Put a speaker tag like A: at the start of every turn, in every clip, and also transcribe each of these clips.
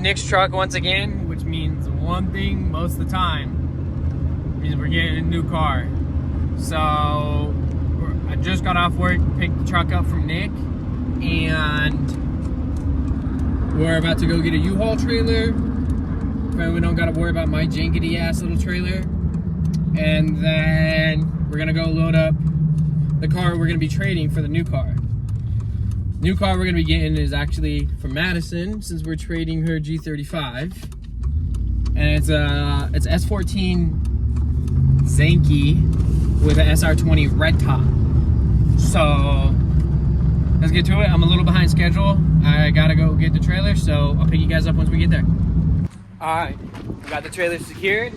A: in Nick's truck once again, which means one thing most of the time. Means we're getting a new car. So I just got off work, picked the truck up from Nick, and we're about to go get a U-Haul trailer. We don't gotta worry about my jankety ass little trailer. And then we're gonna go load up the car we're gonna be trading for the new car. New car we're gonna be getting is actually from Madison, since we're trading her G35. And it's S14 Zenki with an SR20 red top. So let's get to it. I'm a little behind schedule. I gotta go get the trailer, so I'll pick you guys up once we get there. All right, we got the trailer secured.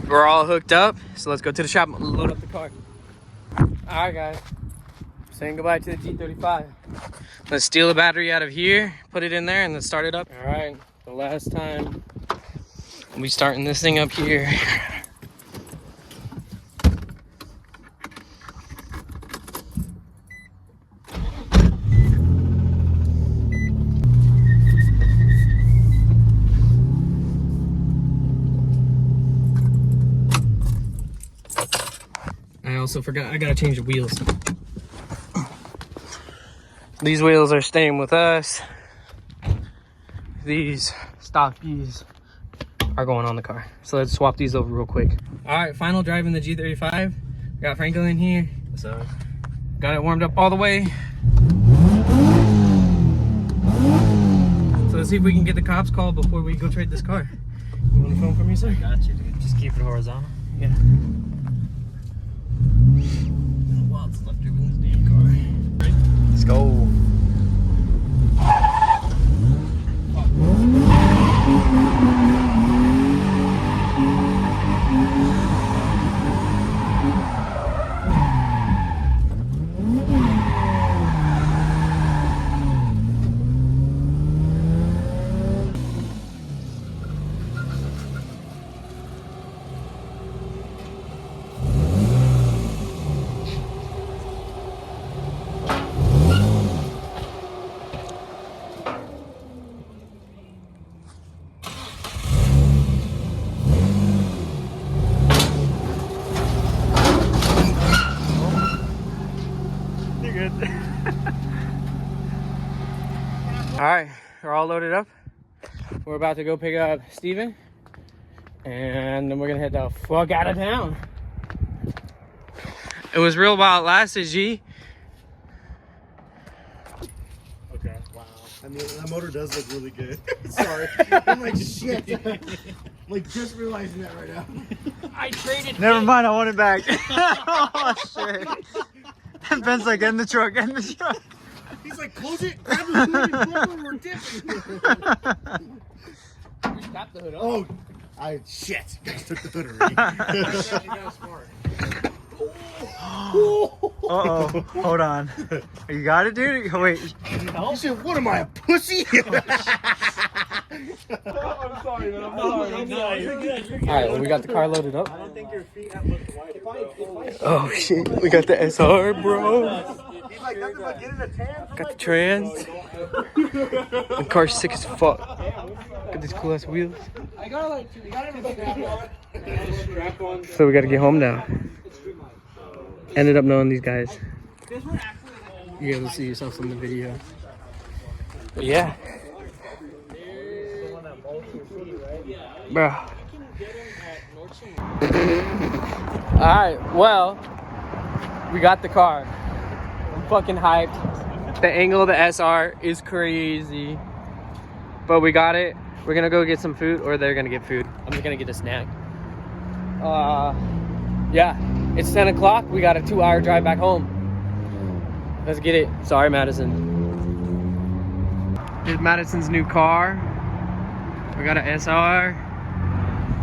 A: We're all hooked up, so let's go to the shop and load up the car. All right, guys, saying goodbye to the G35. Let's steal the battery out of here, put it in there, and then start it up. All right, the last time we starting this thing up here. I also forgot, I gotta change the wheels. These wheels are staying with us. These stockies are going on the car. So let's swap these over real quick. All right, final drive in the G35. Got Franco in here.
B: What's up?
A: Got it warmed up all the way. So let's see if we can get the cops called before we go trade this car. You wanna film for me, sir?
B: Got you, dude. Just keep it horizontal.
A: Yeah.
B: Wild's left driven this damn car. Let's go.
A: All right, we're all loaded up. We're about to go pick up Steven, and then we're gonna head the fuck out of town. It was real while it lasted, G.
B: Okay, wow.
C: I mean, that motor does look really good. Sorry. I'm like, shit. I'm like, just realizing that right now.
A: I traded.
B: Never mind, I want it back. Oh, shit. And Ben's like, get in the truck, get in the truck.
C: He's like, close it, grab the hood, and flip it, we're dipping.
A: We stopped the hood up.
C: Oh, shit. You guys took the hood already.
B: Uh-oh, hold on. You got it, dude? Wait.
C: You said, what am I, a pussy?
A: I'm sorry, man. I'm sorry. All right, well, we got the car loaded up.
B: I don't think your feet have much white.
A: Oh shit, we got the SR, bro.
C: He's like, nothing but getting a tan.
A: Got the trans. The car's sick as fuck. Got these cool ass wheels. So we gotta get home now. Ended up knowing these guys. You're able to see yourself in the video. But yeah. Bro. Alright, well, we got the car. I'm fucking hyped. The angle of the SR is crazy. But we got it. We're gonna go get some food, or they're gonna get food. I'm just gonna get a snack. Yeah, it's 10 o'clock. We got a 2-hour drive back home. Let's get it. Sorry, Madison. Here's Madison's new car. We got an SR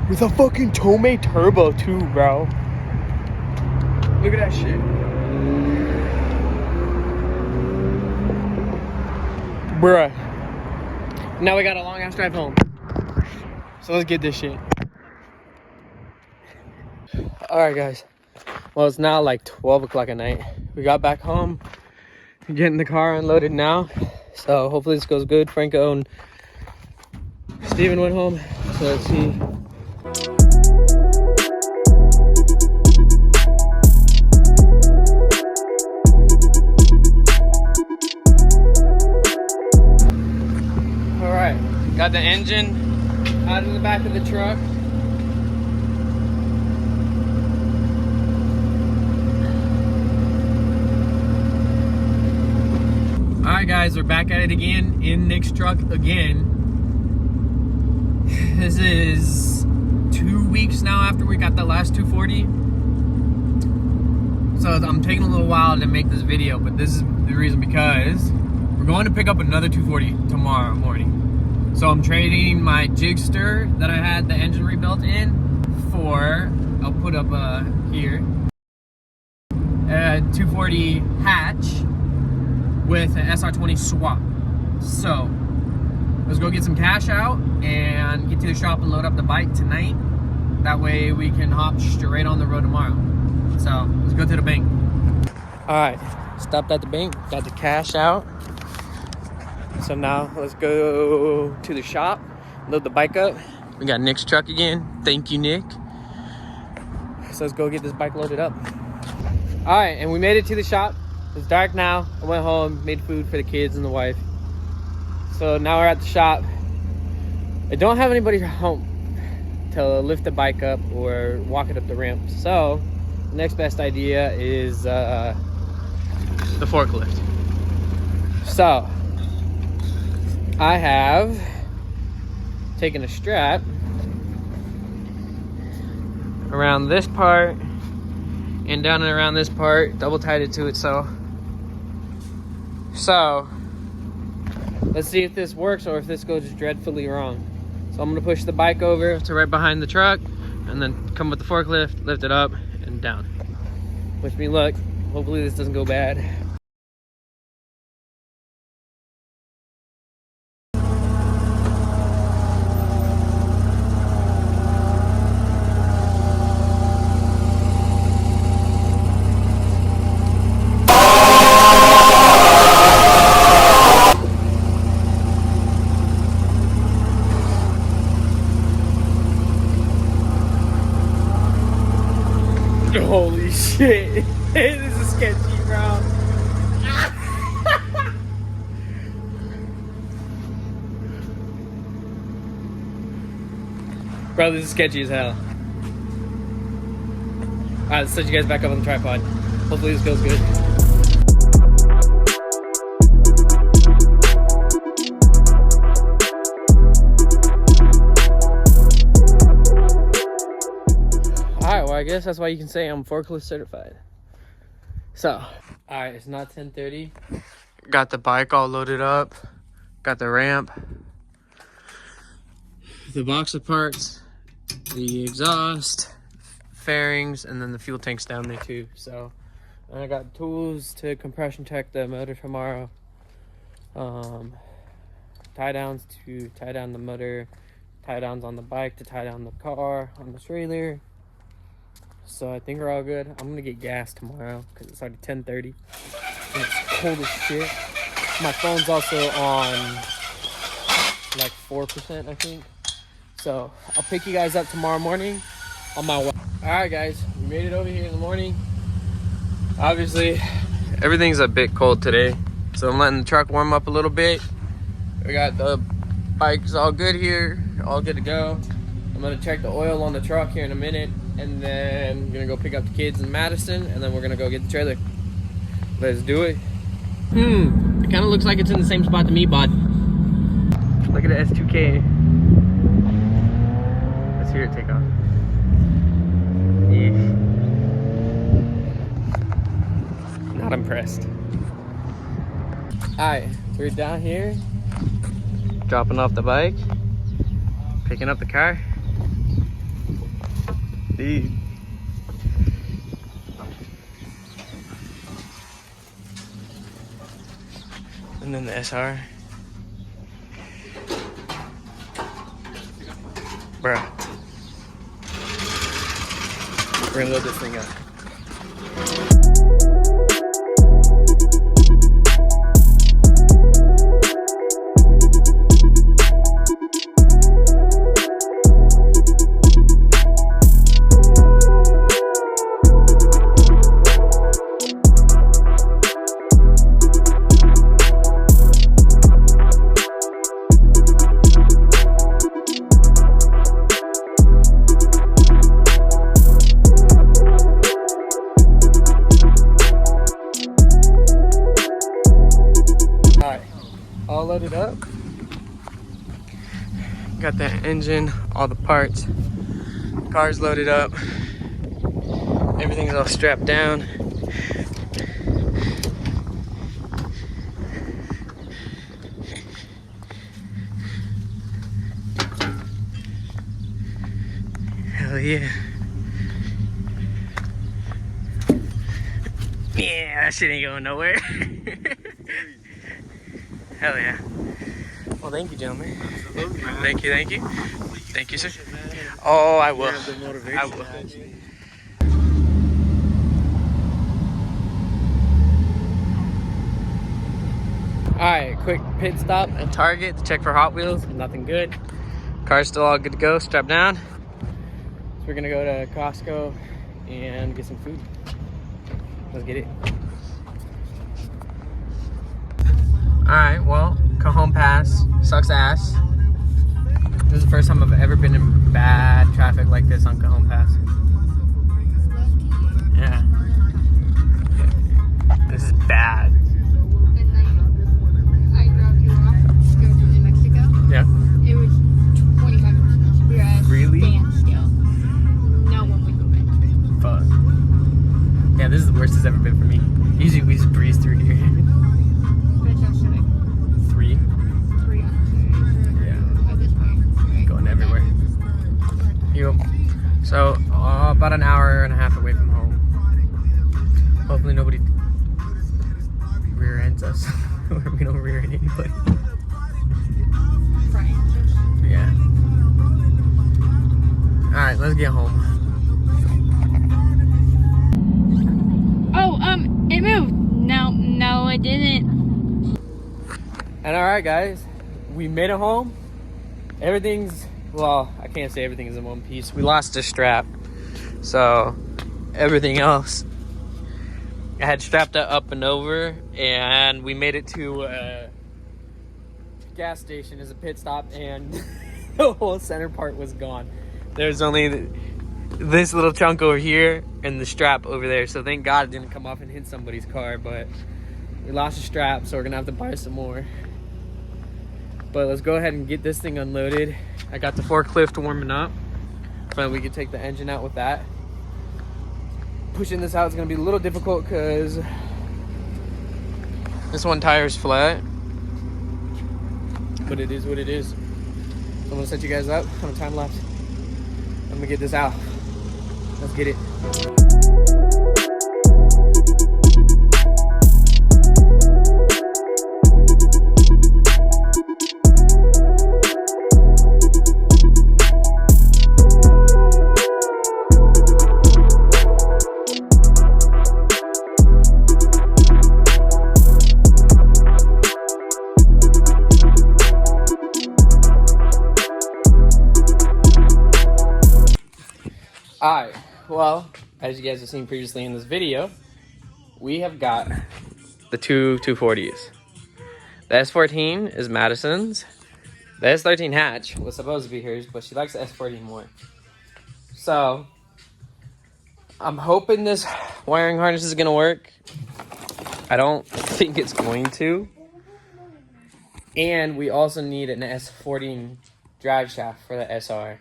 A: with a fucking Tomei turbo too, bro. Look at that shit. Bruh. Now we got a long ass drive home. So let's get this shit. Alright guys. Well, it's now like 12 o'clock at night. We got back home. We're getting the car unloaded now. So hopefully this goes good. Franco and Steven went home, so let's see. All right, got the engine out of the back of the truck. All right, guys, we're back at it again in Nick's truck again. This is 2 weeks now after we got the last 240. So I'm taking a little while to make this video, but this is the reason, because we're going to pick up another 240 tomorrow morning. So I'm trading my Jigster that I had the engine rebuilt in for, I'll put up here, a 240 hatch with an SR20 swap. So let's go get some cash out and get to the shop and load up the bike tonight. That way we can hop straight on the road tomorrow. So let's go to the bank. All right, stopped at the bank, got the cash out. So now let's go to the shop, load the bike up. We got Nick's truck again. Thank you, Nick. So let's go get this bike loaded up. All right, and we made it to the shop. It's dark now. I went home, made food for the kids and the wife. So now we're at the shop. I don't have anybody home to lift the bike up or walk it up the ramp. So the next best idea is the forklift. So I have taken a strap around this part and down and around this part, double tied it to it. So let's see if this works or if this goes dreadfully wrong. So I'm gonna push the bike over to right behind the truck and then come with the forklift, lift it up and down. Wish me luck. Hopefully this doesn't go bad. Holy shit. This is sketchy, bro. Bro, this is sketchy as hell. Alright, let's set you guys back up on the tripod. Hopefully this goes good. Alright, well, I guess that's why you can say I'm forklift certified. So, alright, it's not 10:30. Got the bike all loaded up. Got the ramp. The box of parts. The exhaust. Fairings. And then the fuel tank's down there too. So, and I got tools to compression check the motor tomorrow. Tie downs to tie down the motor. Tie downs on the bike to tie down the car on the trailer. So I think we're all good. I'm gonna get gas tomorrow because it's already 10:30 and it's cold as shit. My phone's also on like 4%, I think. So I'll pick you guys up tomorrow morning on my way. All right, guys, we made it over here in the morning. Obviously, everything's a bit cold today, so I'm letting the truck warm up a little bit. We got the bikes all good here, all good to go. I'm gonna check the oil on the truck here in a minute, and then I'm gonna go pick up the kids in Madison, and then we're gonna go get the trailer. Let's do it. It kind of looks like it's in the same spot to me, bud. Look at the S2K. Let's hear it take off. Yeesh. Not impressed. Alright, we're down here, dropping off the bike, picking up the car. Dude. And then the SR. Bruh. We're gonna load this thing up. Got the engine, all the parts. Car's loaded up. Everything's all strapped down. Hell yeah. Yeah, that shit ain't going nowhere. Hell yeah. Well, thank you, gentlemen. Thank you, thank you. Thank you, sir. Oh, I will. I will. Alright, quick pit stop at Target to check for Hot Wheels. Nothing good. Car's still all good to go, strapped down. So we're gonna go to Costco and get some food. Let's get it. Alright, well, Cajon Pass sucks ass. This is the first time I've ever been in bad traffic like this on Cajon Pass. Yeah. This is bad.
D: I dropped you off to go to New Mexico.
A: Yeah.
D: It was 25 minutes. We were at
A: Really?
D: standstill. No one was moving.
A: Fuck. Yeah, this is the worst it's ever been for me. Usually we just breeze through here.
D: But yesterday,
A: 3.
D: 3 on
A: Yeah.
D: at this point. Right?
A: Going everywhere. Yup. So, about an hour and a half away from home. Hopefully nobody rear ends us. We're gonna rear end anybody.
D: Right.
A: Yeah. Alright, let's get home.
D: Oh, it moved. No, it didn't.
A: And alright guys, we made it home. Everything's, well, I can't say everything's in one piece. We lost a strap. So, everything else I had strapped it up and over, and we made it to a gas station as a pit stop, and the whole center part was gone. There's only this little chunk over here and the strap over there, so thank God it didn't come off and hit somebody's car, but we lost the strap, so we're gonna have to buy some more. But let's go ahead and get this thing unloaded. I got the forklift warming up, but we can take the engine out with that. Pushing this out is going to be a little difficult because this one tire is flat, but it is what it is. I'm going to set you guys up on a time lapse. I'm going to get this out. Let's get it. Alright, well, as you guys have seen previously in this video, we have got the two 240s. The S14 is Madison's. The S13 hatch was supposed to be hers, but she likes the S14 more. So, I'm hoping this wiring harness is going to work. I don't think it's going to. And we also need an S14 drive shaft for the SR.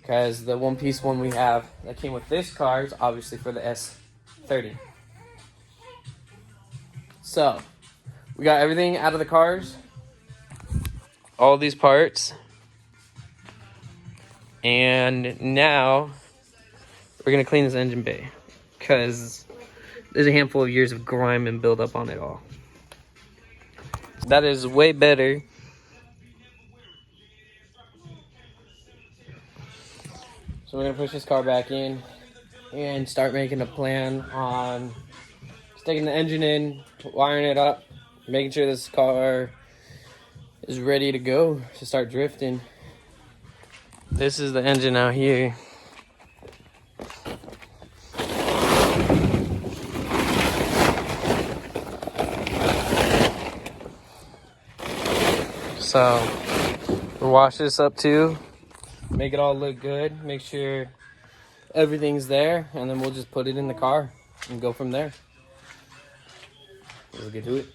A: Because the one-piece one we have that came with this car is obviously for the S30. So, we got everything out of the cars. All these parts. And now, we're going to clean this engine bay. Because there's a handful of years of grime and buildup on it all. That is way better. So we're gonna push this car back in and start making a plan on sticking the engine in, wiring it up, making sure this car is ready to go to start drifting. This is the engine out here. So we'll wash this up too. Make it all look good, make sure everything's there, and then we'll just put it in the car and go from there. Let's get to it.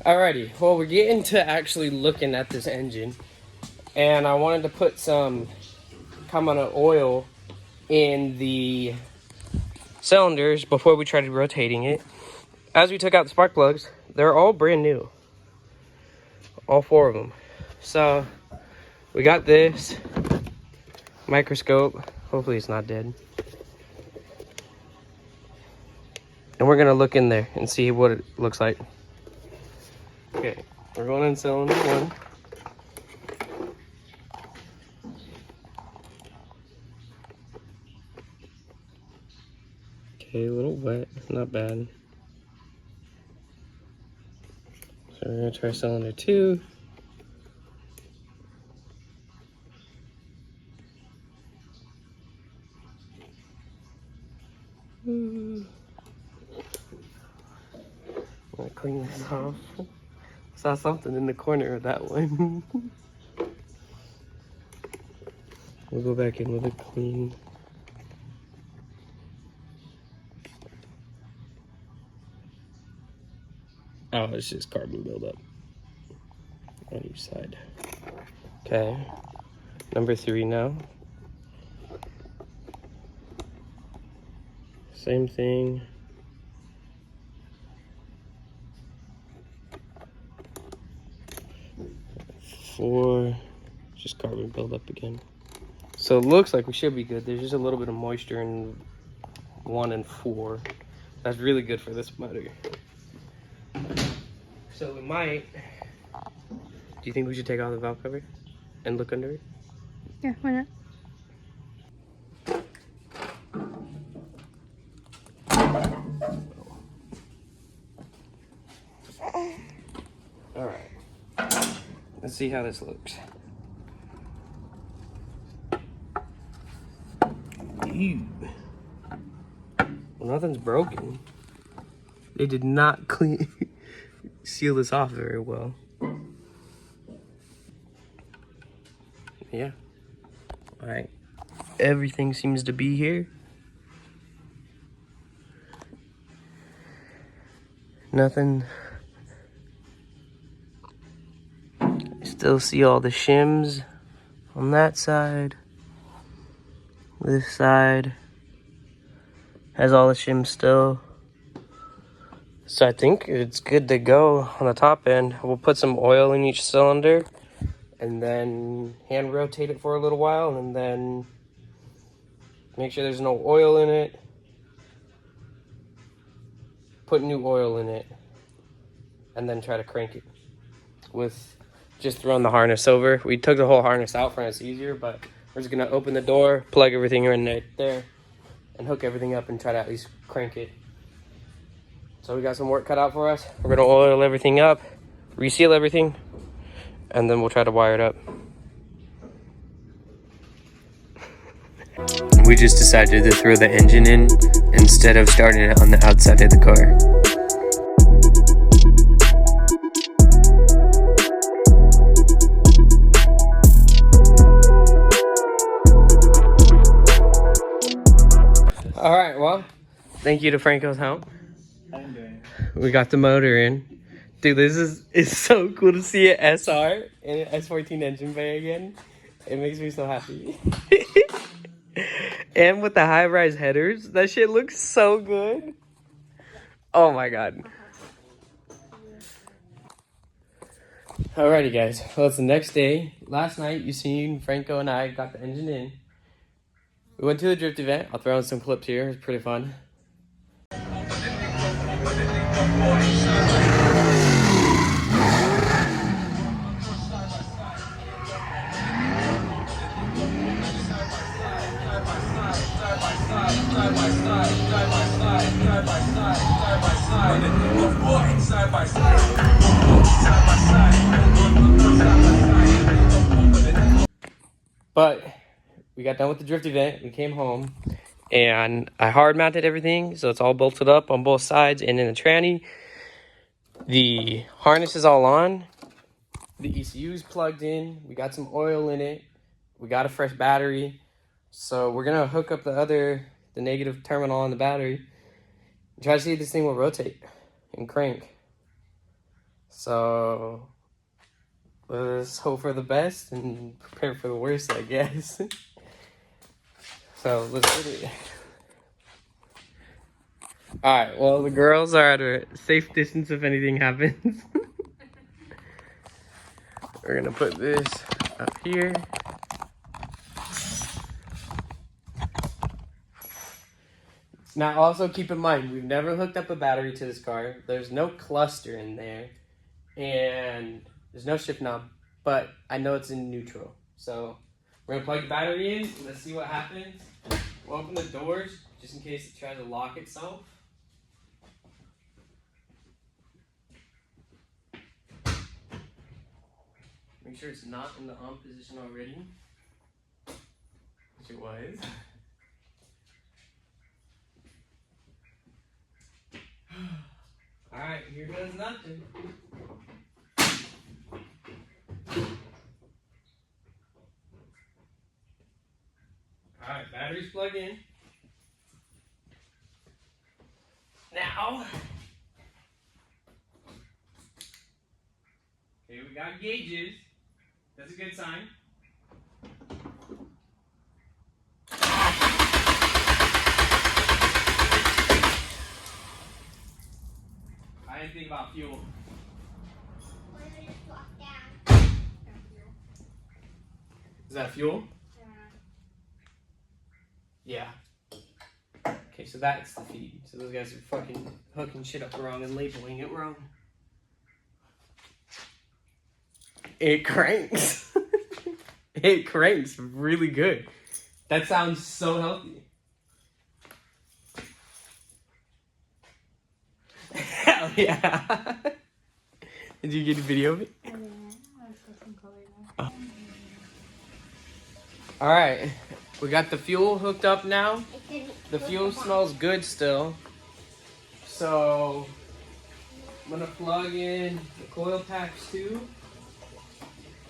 A: Alrighty, well, we're getting to actually looking at this engine, and I wanted to put some common oil in the cylinders before we tried rotating it. As we took out the spark plugs, they're all brand new, all 4 of them. So we got this microscope. Hopefully it's not dead. And we're gonna look in there and see what it looks like. Okay, we're going in cylinder 1. Okay, a little wet, not bad. So we're gonna try cylinder 2. I'm gonna clean this off. Saw something in the corner of that one. We'll go back in with it clean. Oh, it's just carbon buildup on each side. Okay, number 3 now. Same thing. Four, just carbon buildup again. So it looks like we should be good. There's just a little bit of moisture in 1 and 4. That's really good for this motor. So we might. Do you think we should take off the valve cover and look under it?
D: Yeah, why not?
A: All right. Let's see how this looks. Ew. Well, nothing's broken. They did not clean seal this off very well. Yeah. All right. Everything seems to be here. Nothing. Still see all the shims on that side. This side has all the shims still. So I think it's good to go on the top end. We'll put some oil in each cylinder and then hand rotate it for a little while and then make sure there's no oil in it. Put new oil in it and then try to crank it with just throwing the harness over. We took the whole harness out for it's easier, but we're just gonna open the door, plug everything in right there, and hook everything up and try to at least crank it. So we got some work cut out for us. We're gonna oil everything up, reseal everything, and then we'll try to wire it up. We just decided to throw the engine in instead of starting it on the outside of the car. All right, well, thank you to Franco's help. We got the motor in. Dude, this is so cool to see an SR in an S14 engine bay again. It makes me so happy. And with the high-rise headers, that shit looks so good. Oh my god. Alrighty guys, well it's the next day. Last night you seen Franco and I got the engine in. We went to the drift event. I'll throw in some clips here. It's pretty fun. But we got done with the drift event. We came home and I hard mounted everything. So it's all bolted up on both sides and in the tranny. The harness is all on. The ECU is plugged in. We got some oil in it. We got a fresh battery. So we're going to hook up the negative terminal on the battery. And try to see if this thing will rotate and crank. So let's hope for the best and prepare for the worst, I guess. So let's do it. Alright, well, the girls are at a safe distance if anything happens. We're gonna put this up here. Now, also keep in mind, we've never hooked up a battery to this car. There's no cluster in there, and there's no shift knob, but I know it's in neutral. So we're gonna plug the battery in. Let's see what happens. We'll open the doors just in case it tries to lock itself. Make sure it's not in the on position already, which it was. Alright, here goes nothing. Alright, battery's plugged in. Now, okay, we got gauges. That's a good sign. I didn't think about fuel. Is that fuel? Yeah. Okay, so that's the feed. So those guys are fucking hooking shit up wrong and labeling it wrong. It cranks. It cranks really good. That sounds so healthy. Hell yeah. Did you get a video of it?
D: Yeah, I saw some color
A: Oh. Alright, we got the fuel hooked up now. The fuel smells good still. So I'm gonna plug in the coil packs too.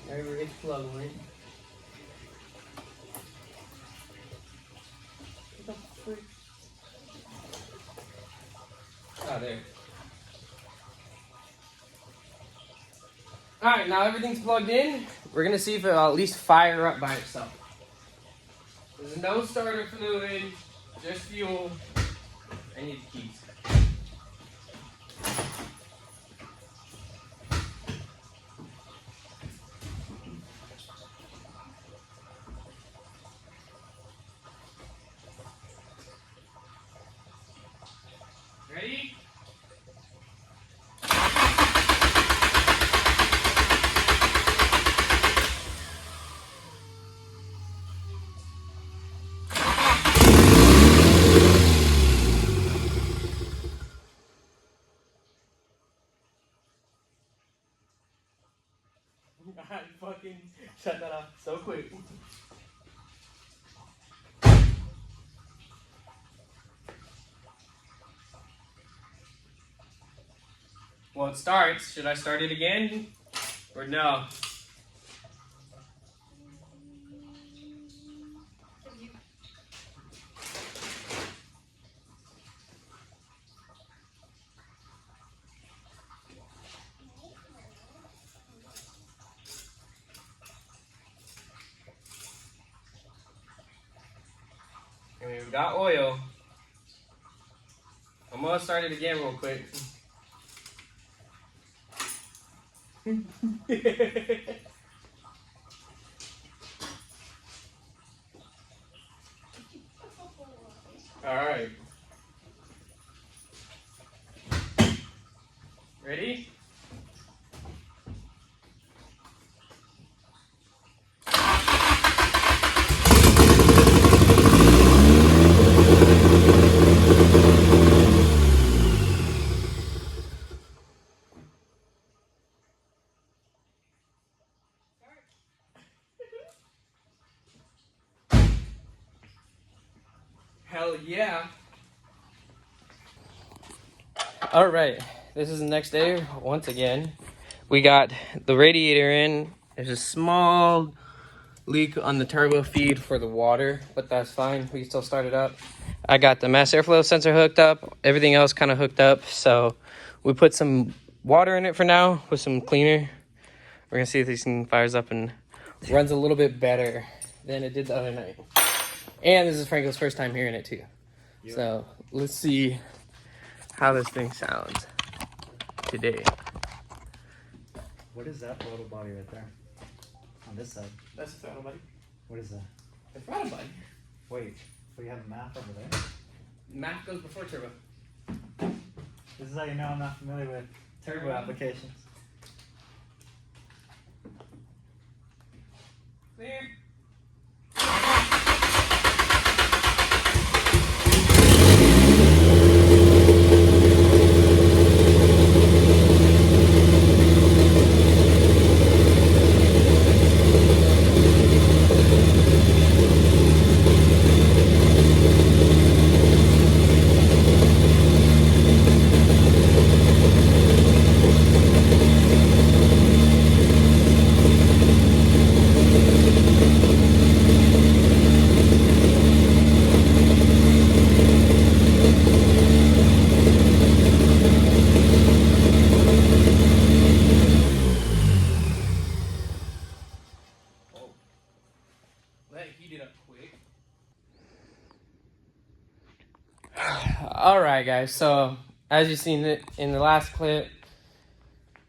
A: There we get the plug in. Oh, there. Alright, now everything's plugged in. We're gonna see if it'll at least fire up by itself. There's no starter fluid, just fuel. I need the keys. Ready? I fucking shut that off so quick. Well, it starts. Should I start it again? Or no? Okay, we've got oil. I'm gonna start it again real quick. Alright. Ready? Hell yeah. Alright, this is the next day once again. We got the radiator in. There's a small leak on the turbo feed for the water, but that's fine. We can still start it up. I got the mass airflow sensor hooked up. Everything else kind of hooked up. So we put some water in it for now with some cleaner. We're gonna see if this thing fires up and runs a little bit better than it did the other night. And this is Franco's first time hearing it too. Yep. So let's see how this thing sounds today.
B: What is that throttle body right there? On this side.
A: That's the throttle body.
B: What is that?
A: The throttle body.
B: Wait, we have a map over there?
A: Map goes before turbo.
B: This is how you know I'm not familiar with turbo applications.
A: Clear. Alright guys, so as you've seen it in the last clip,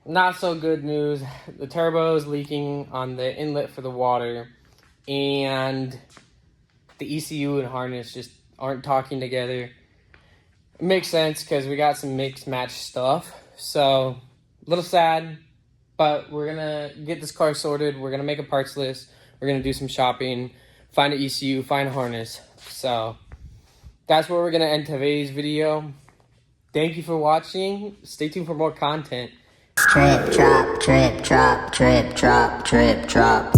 A: not so good news. The turbo is leaking on the inlet for the water, and the ECU and harness just aren't talking together. It makes sense because we got some mixed match stuff, so a little sad, but we're gonna get this car sorted. We're gonna make a parts list, we're gonna do some shopping, find an ECU, find a harness. So that's where we're gonna end today's video. Thank you for watching. Stay tuned for more content.
E: Trip, drop, trip, drop, trip, drop, trip, drop.